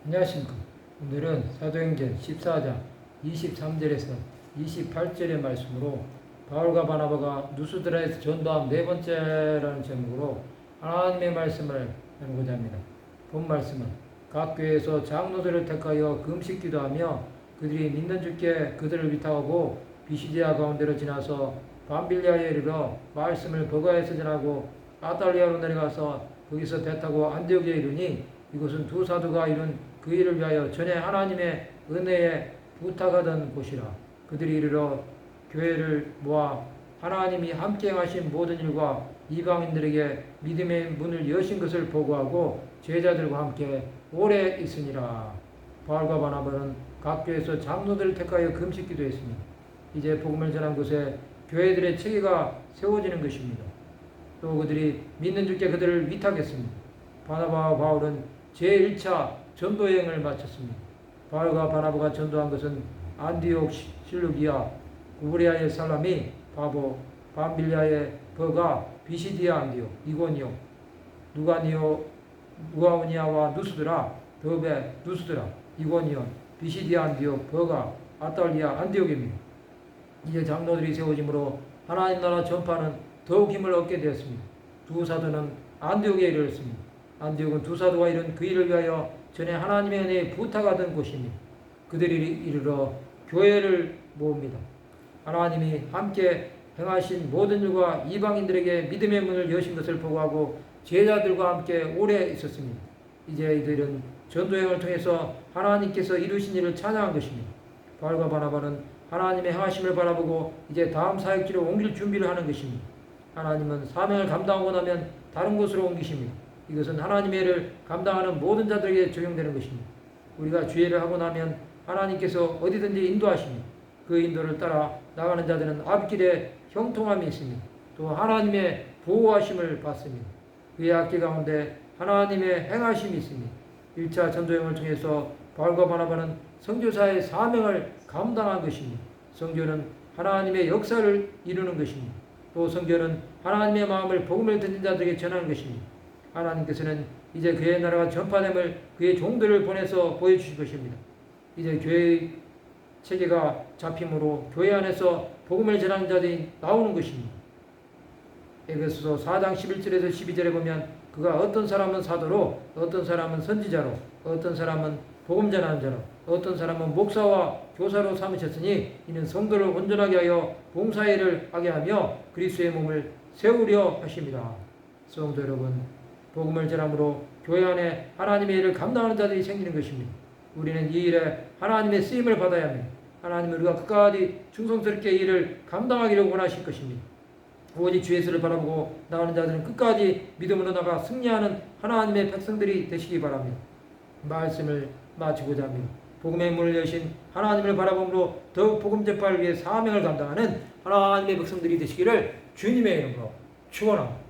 안녕하십니까. 오늘은 사도행전 14장 23절에서 28절의 말씀으로 바울과 바나바가 누스드라에서 전도한 네 번째라는 제목으로 하나님의 말씀을 나누고자 합니다. 본 말씀은 각 교회에서 장로들을 택하여 금식 기도하며 그들이 믿는 주께 그들을 위탁하고 비시디아 가운데로 지나서 밤빌리아에 이르러 말씀을 버가에서 전하고 아달리아로 내려가서 거기서 배 타고 안디옥에 이르니 이곳은 두 사도가 이룬 그 일을 위하여 전에 하나님의 은혜에 부탁하던 곳이라. 그들이 이르러 교회를 모아 하나님이 함께 하신 모든 일과 이방인들에게 믿음의 문을 여신 것을 보고하고 제자들과 함께 오래 있으니라. 바울과 바나바는 각 교회에서 장로들을 택하여 금식 기도했습니다. 이제 복음을 전한 곳에 교회들의 체계가 세워지는 것입니다. 또 그들이 믿는 주께 그들을 위탁했습니다. 바나바와 바울은 제1차 전도여행을 마쳤습니다. 바울과 바나바가 전도한 것은 안디옥, 실루기아, 구브리아의 살람이, 바보, 밤빌리아의 버가, 비시디아 안디옥, 이고니오, 누가오니아와 누스드라, 더베, 누스드라, 이고니온, 비시디아 안디옥, 버가, 아달리아 안디옥입니다. 이제 장로들이 세워짐으로 하나님 나라 전파는 더욱 힘을 얻게 되었습니다. 두 사도는 안디옥에 이르렀습니다. 안디옥은 두 사도가 이룬 그 일을 위하여 전에 하나님의 은혜에 부탁하던 곳입니다. 그들이 이르러 교회를 모읍니다. 하나님이 함께 행하신 모든 일과 이방인들에게 믿음의 문을 여신 것을 보고하고 제자들과 함께 오래 있었습니다. 이제 이들은 전도여행을 통해서 하나님께서 이루신 일을 찬양한 것입니다. 바울과 바나바는 하나님의 행하심을 바라보고 이제 다음 사역지로 옮길 준비를 하는 것입니다. 하나님은 사명을 감당하고 나면 다른 곳으로 옮기십니다. 이것은 하나님의 일을 감당하는 모든 자들에게 적용되는 것입니다. 우리가 주의를 하고 나면 하나님께서 어디든지 인도하십니다. 그 인도를 따라 나가는 자들은 앞길에 형통함이 있습니다. 또 하나님의 보호하심을 받습니다. 그의 앞길 가운데 하나님의 행하심이 있습니다. 1차 전도여행을 통해서 바울과 바나바는 선교사의 사명을 감당한 것입니다. 선교는 하나님의 역사를 이루는 것입니다. 또 선교는 하나님의 마음을 복음을 듣는 자들에게 전하는 것입니다. 하나님께서는 이제 그의 나라가 전파됨을 그의 종들을 보내서 보여주실 것입니다. 이제 교회의 체계가 잡힘으로 교회 안에서 복음을 전하는 자들이 나오는 것입니다. 에베소서 4장 11절에서 12절에 보면 그가 어떤 사람은 사도로, 어떤 사람은 선지자로, 어떤 사람은 복음 전하는 자로, 어떤 사람은 목사와 교사로 삼으셨으니 이는 성도를 온전하게 하여 봉사일을 하게 하며 그리스도의 몸을 세우려 하십니다. 성도 여러분, 복음을 전함으로 교회 안에 하나님의 일을 감당하는 자들이 생기는 것입니다. 우리는 이 일에 하나님의 쓰임을 받아야 합니다. 하나님은 우리가 끝까지 충성스럽게 이 일을 감당하기를 원하실 것입니다. 오직 주 예수를 바라보고 나가는 자들은 끝까지 믿음으로 나가 승리하는 하나님의 백성들이 되시기 바랍니다. 말씀을 마치고자 합니다. 복음의 문을 여신 하나님을 바라봄으로 더욱 복음 전파를 위해 사명을 감당하는 하나님의 백성들이 되시기를 주님의 이름으로 축원합니다.